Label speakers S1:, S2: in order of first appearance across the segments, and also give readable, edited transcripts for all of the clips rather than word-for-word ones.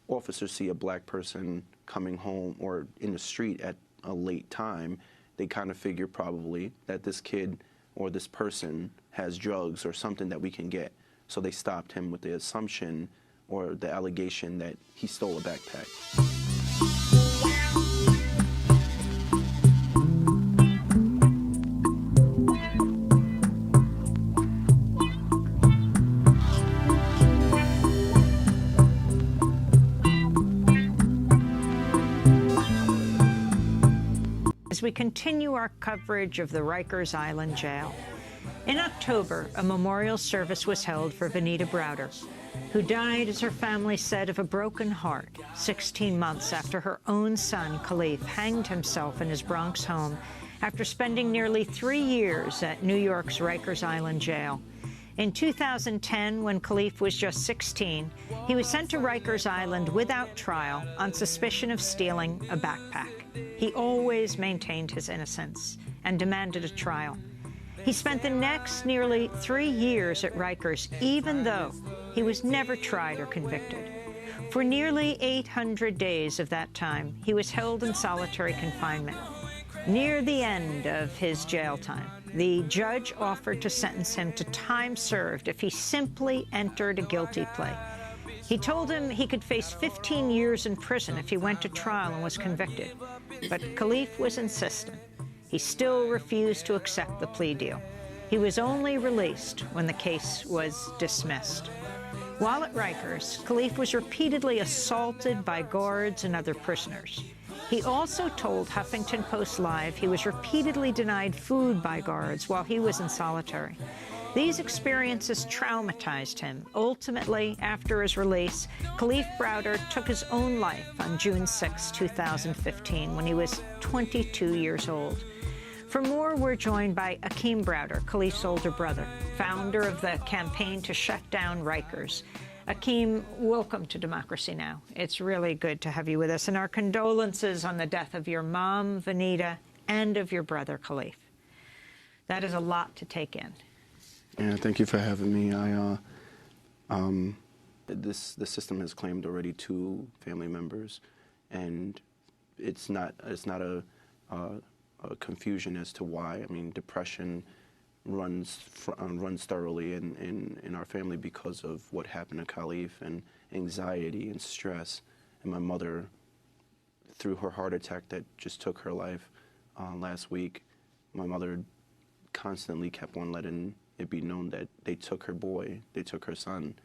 S1: officers see a black person coming home or in the street at a late time, they kind of figure probably that this kid or this person has drugs or something that we can get. So they stopped him with the assumption or the allegation that he stole a backpack.
S2: As we continue our coverage of the Rikers Island jail, in October, a memorial service was held for Venita Browder, who died, as her family said, of a broken heart 16 months after her own son, Khalif, hanged himself in his Bronx home after spending nearly 3 years at New York's Rikers Island jail. In 2010, when Khalif was just 16, he was sent to Rikers Island without trial on suspicion of stealing a backpack. He always maintained his innocence and demanded a trial. He spent the next nearly 3 years at Rikers, even though he was never tried or convicted. For nearly 800 days of that time, he was held in solitary confinement. Near the end of his jail time, the judge offered to sentence him to time served if he simply entered a guilty plea. He told him he could face 15 years in prison if he went to trial and was convicted. But Khalif was insistent. He still refused to accept the plea deal. He was only released when the case was dismissed. While at Rikers, Khalif was repeatedly assaulted by guards and other prisoners. He also told Huffington Post Live he was repeatedly denied food by guards while he was in solitary. These experiences traumatized him. Ultimately, after his release, Khalif Browder took his own life on June 6, 2015, when he was 22 years old. For more, we're joined by Akeem Browder, Khalif's older brother, founder of the campaign to shut down Rikers. Akeem, welcome to Democracy Now! It's really good to have you with us, and our condolences on the death of your mom, Venita, and of your brother, Khalif. That is a lot to take in.
S1: Yeah, thank you for having me. The system has claimed already 2 family members, and it's not a confusion as to why. I mean, depression runs thoroughly in our family because of what happened to Khalif, and anxiety and stress. And my mother, through her heart attack that just took her life last week, my mother constantly kept on letting it be known that they took her boy, they took her son,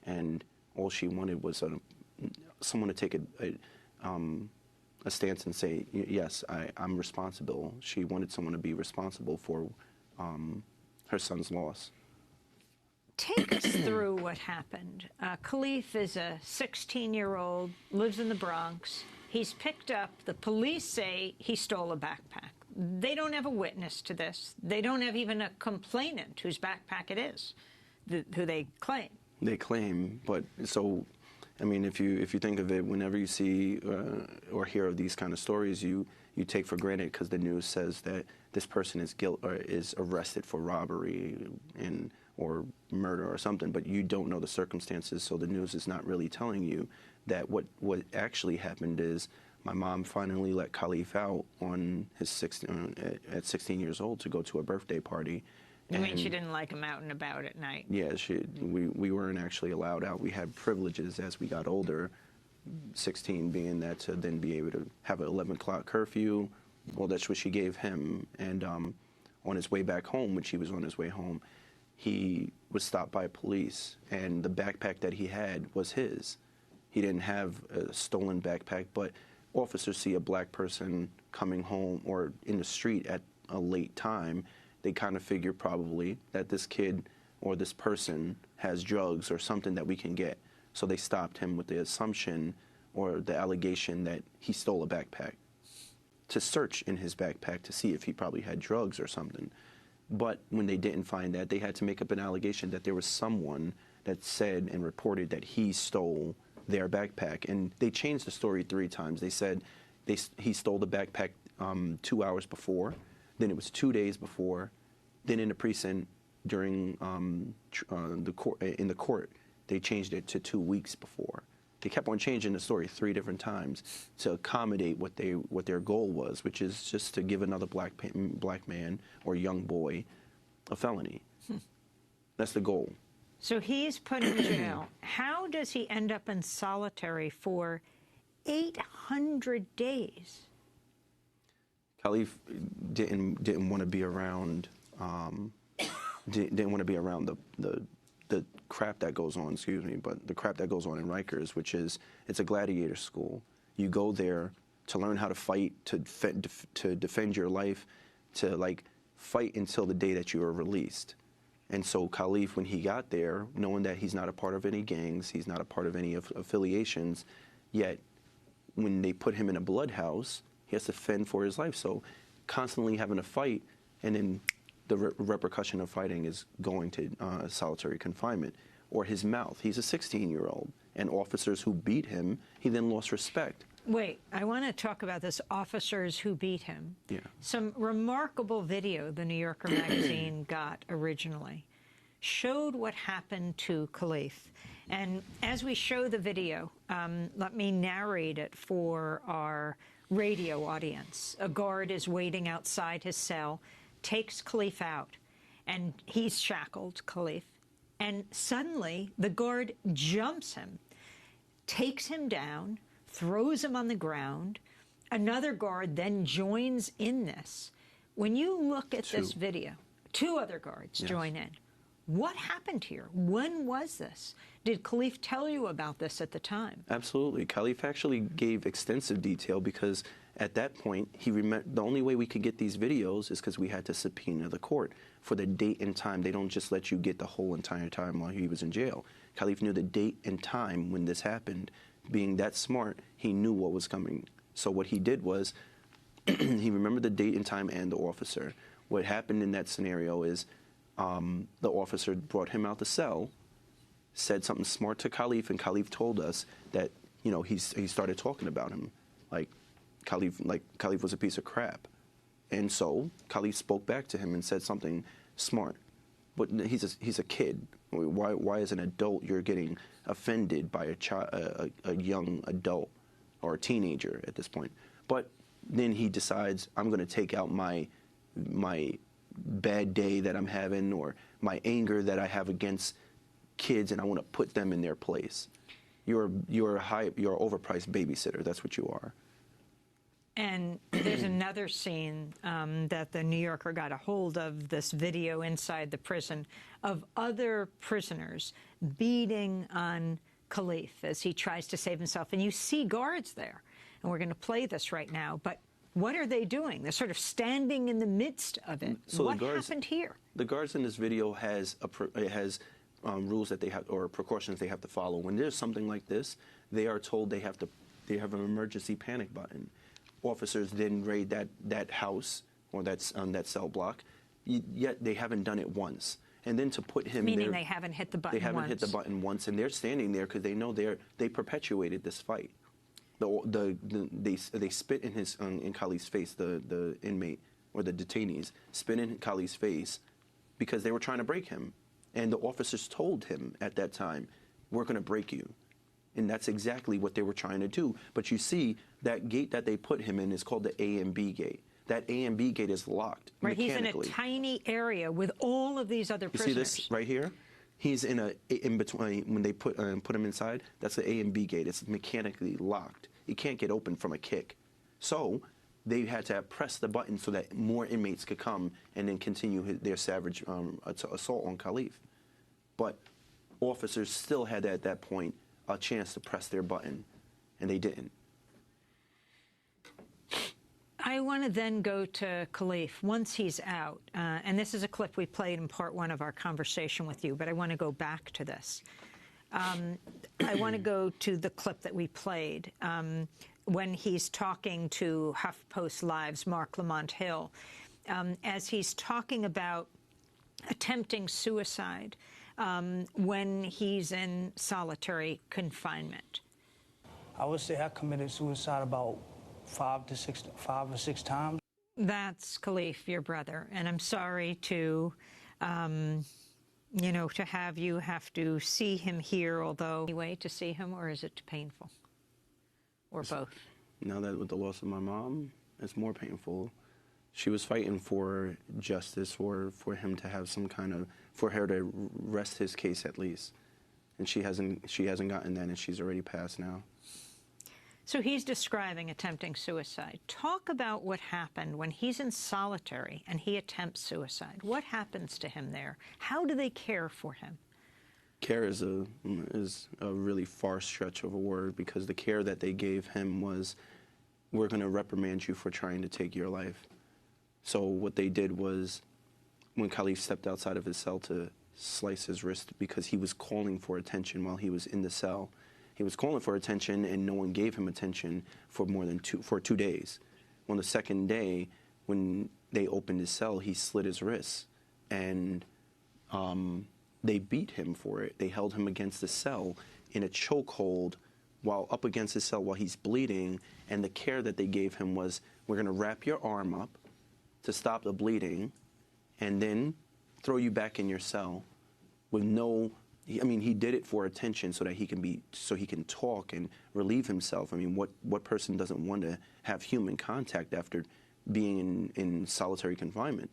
S1: and all she wanted was someone to take a stance and say, yes, I'm responsible. She wanted someone to be responsible for her son's loss.
S2: Take us through what happened. Khalif is a 16-year-old, lives in the Bronx. He's picked up, the police say he stole a backpack. They don't have a witness to this. They don't have even a complainant whose backpack it is, who they claim. They claim, but so, I mean, if you think of it, whenever you see or hear of these kind of stories, you take for granted because the news says that this person is arrested for robbery or murder or something, but you don't know the circumstances, so the news is not really telling you that what actually happened is my mom finally let Khalif out on his at 16 years old to go to a birthday party.
S3: You mean she didn't like him out and about at night?
S1: Yeah, we weren't actually allowed out. We had privileges as we got older, 16 being that to then be able to have an 11 o'clock curfew. Well, that's what she gave him. And on his way back home, when she was on his way home, he was stopped by police, and the backpack that he had was his. He didn't have a stolen backpack, but officers see a black person coming home or in the street at a late time, they kind of figure probably that this kid or this person has drugs or something that we can get. So they stopped him with the assumption or the allegation that he stole a backpack, to search in his backpack to see if he probably had drugs or something. But when they didn't find that, they had to make up an allegation that there was someone that said and reported that he stole their backpack. And they changed the story 3 times. They said he stole the backpack 2 hours before, then it was 2 days before, then in the precinct during in the court, they changed it to 2 weeks before. they kept on changing the story 3 different times to accommodate what their goal was, which is just to give another black man or young boy a felony. That's the goal.
S2: So he's put in jail. How does he end up in solitary for 800 days?
S1: Khalif didn't want to be around didn't want to be around the crap that goes on, but the crap that goes on in Rikers, which is, it's a gladiator school. You go there to learn how to fight, to defend your life, to like fight until the day that you are released. And so Khalif, when he got there, knowing that he's not a part of any gangs, he's not a part of any affiliations, yet when they put him in a blood house, he has to fend for his life. So constantly having to fight, and then the repercussion of fighting is going to solitary confinement. Or his mouth. He's a 16-year-old, and officers who beat him, he then lost respect.
S2: Wait, I want to talk about this, officers who beat him.
S1: Yeah.
S2: Some remarkable video the New Yorker magazine got originally showed what happened to Khalif. And as we show the video, let me narrate it for our radio audience. A guard is waiting outside his cell, takes Khalif out, and he's shackled, Khalif. And suddenly, the guard jumps him, takes him down, throws him on the ground. Another guard then joins in this. When you look at this video, 2 other guards join in. What happened here? When was this? Did Khalif tell you about this at the time?
S1: Absolutely. Khalif actually gave extensive detail because at that point, the only way we could get these videos is because we had to subpoena the court for the date and time. They don't just let you get the whole entire time while he was in jail. Khalif knew the date and time when this happened. Being that smart, he knew what was coming. So what he did was he remembered the date and time and the officer. What happened in that scenario is the officer brought him out the cell, said something smart to Khalif, and Khalif told us that, you know, he started talking about him. Khalif was a piece of crap. And so Khalif spoke back to him and said something smart. But he's a kid. Why as an adult you're getting offended by a young adult or a teenager at this point? But then he decides, I'm going to take out my bad day that I'm having or my anger that I have against kids, and I want to put them in their place. You're an overpriced babysitter. That's what you are.
S2: And there's another scene that the New Yorker got a hold of, this video inside the prison, of other prisoners beating on Khalif as he tries to save himself. And you see guards there. And we're going to play this right now. But what are they doing? They're sort of standing in the midst of it. So what happened here?
S1: The guards in this video has rules that they have, or precautions they have to follow. When there's something like this, they are told they have an emergency panic button. Officers then raid that house or that cell block, yet they haven't done it once. And then to put him
S2: meaning they haven't hit the button.
S1: They haven't hit the button once, and they're standing there because they know they perpetuated this fight. They spit in Khalif's face. The inmate or the detainees spit in Khalif's face because they were trying to break him, and the officers told him at that time, "We're going to break you." And that's exactly what they were trying to do. But you see, that gate that they put him in is called the A and B gate. That A and B gate is locked mechanically.
S2: He's in a tiny area with all of these other prisoners.
S1: You see this right here? He's in between. When they put him inside, that's the A and B gate. It's mechanically locked. It can't get open from a kick. So they had to press the button so that more inmates could come and then continue their savage assault on Khalif. But officers still had at that point a chance to press their button, and they didn't.
S2: I want to then go to Khalif once he's out, and this is a clip we played in part 1 of our conversation with you, but I want to go back to this. I want to go to the clip that we played when he's talking to HuffPost Live's Mark Lamont Hill, as he's talking about attempting suicide when he's in solitary confinement.
S4: I would say I committed suicide about 5 or 6 times.
S2: That's Khalif, your brother, and I'm sorry to you know, to have you have to see him here, although anyway, to see him, or is it painful? Or both?
S1: Now that with the loss of my mom, it's more painful. She was fighting for justice, or for him to have some kind of, for her to rest his case at least. And she hasn't gotten that, and she's already passed now.
S2: So he's describing attempting suicide. Talk about what happened when he's in solitary and he attempts suicide. What happens to him there? How do they care for him?
S1: Care is a really far stretch of a word, because the care that they gave him was, we're going to reprimand you for trying to take your life. So what they did was, when Khalif stepped outside of his cell to slice his wrist because he was calling for attention while he was in the cell, he was calling for attention and no one gave him attention for more than 2 days. On the second day, when they opened his cell, he slit his wrists, and they beat him for it. They held him against the cell in a chokehold while up against his cell while he's bleeding, and the care that they gave him was, we're going to wrap your arm up to stop the bleeding and then throw you back in your cell with no, I mean, he did it for attention so that he can talk and relieve himself. I mean, what person doesn't want to have human contact after being in solitary confinement?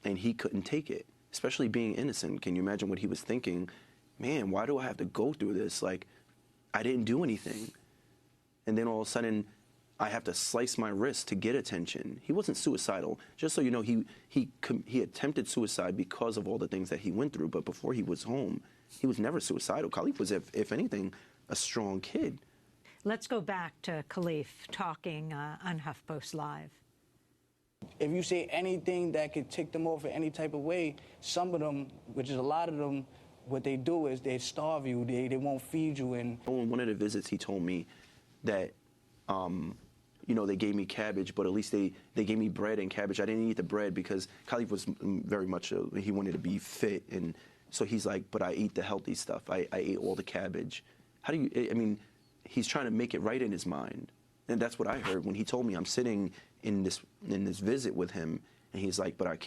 S1: And he couldn't take it, especially being innocent. Can you imagine what he was thinking? Man, why do I have to go through this? Like, I didn't do anything. And then all of a sudden, I have to slice my wrist to get attention. He wasn't suicidal. Just so you know, he attempted suicide because of all the things that he went through. But before he was home, he was never suicidal. Khalif was, if anything, a strong kid.
S2: Let's go back to Khalif talking on HuffPost Live.
S4: If you say anything that could tick them off in any type of way, some of them, which is a lot of them, what they do is they starve you. They won't feed you. And
S1: on one of the visits, he told me that, you know, they gave me cabbage, but at least they gave me bread and cabbage. I didn't eat the bread because Khalif was very much, he wanted to be fit. And so he's like, but I eat the healthy stuff. I ate all the cabbage. How do you, I mean, he's trying to make it right in his mind. And that's what I heard when he told me. I'm sitting in this visit with him, and he's like, but I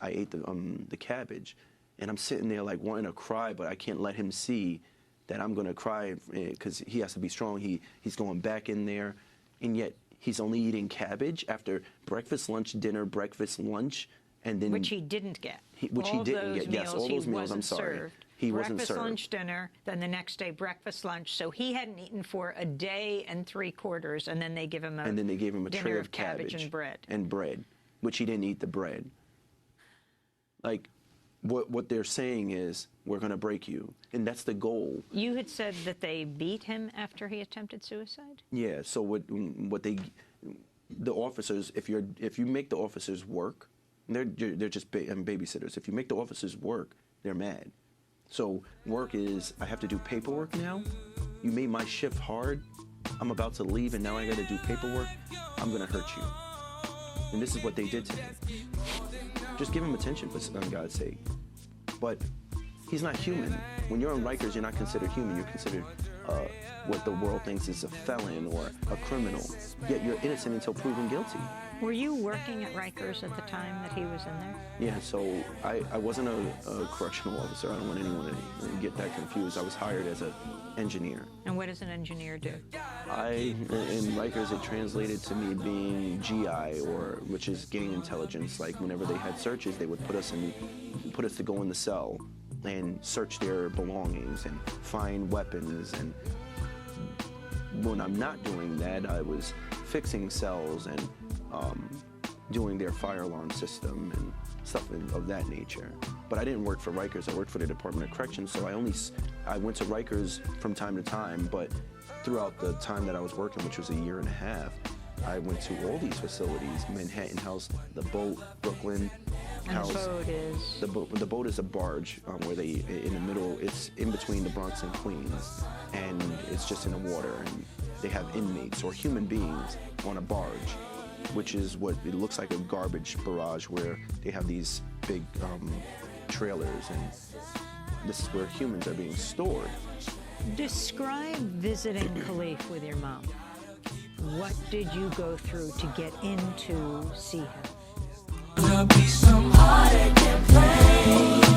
S1: ate the cabbage. And I'm sitting there like wanting to cry, but I can't let him see that I'm going to cry because he has to be strong. He's going back in there, and yet he's only eating cabbage after breakfast, lunch, dinner, breakfast, lunch, and then
S2: which he didn't get.
S1: Which he didn't get. Yes, all those meals. I'm sorry. He wasn't served.
S2: Breakfast, lunch, dinner, then the next day breakfast, lunch. So he hadn't eaten for a day and 3/4, and then they give him a
S1: tray of
S2: cabbage and bread.
S1: And bread, which he didn't eat the bread. Like, what they're saying is, we're going to break you, and that's the goal.
S2: You had said that they beat him after he attempted suicide?
S1: Yeah. So the officers, if you make the officers work, they're just babysitters. If you make the officers work, they're mad. So work is, I have to do paperwork now. You made my shift hard. I'm about to leave, and now I got to do paperwork. I'm going to hurt you. And this is what they did to him. Just give him attention, for God's sake. But he's not human. When you're on Rikers, you're not considered human. You're considered what the world thinks is a felon or a criminal. Yet you're innocent until proven guilty.
S2: Were you working at Rikers at the time that he was in there?
S1: Yeah, so I wasn't a correctional officer. I don't want anyone to get that confused. I was hired as an engineer.
S2: And what does an engineer do?
S1: In Rikers, it translated to me being GI, which is gang intelligence. Like, whenever they had searches, they would put us to go in the cell and search their belongings and find weapons. And when I'm not doing that, I was fixing cells and doing their fire alarm system and stuff of that nature. But I didn't work for Rikers. I worked for the Department of Corrections, so I went to Rikers from time to time, but throughout the time that I was working, which was 1.5 years, I went to all these facilities: Manhattan House, the Boat, Brooklyn House.
S2: And
S1: the boat is a barge where they, in the middle, it's in between the Bronx and Queens, and it's just in the water, and they have inmates or human beings on a barge, which is what it looks like, a garbage barrage where they have these big trailers, and this is where humans are being stored.
S2: Describe visiting Khalif with your mom. What did you go through to get in to see him?
S5: There'll be some heartache and pain.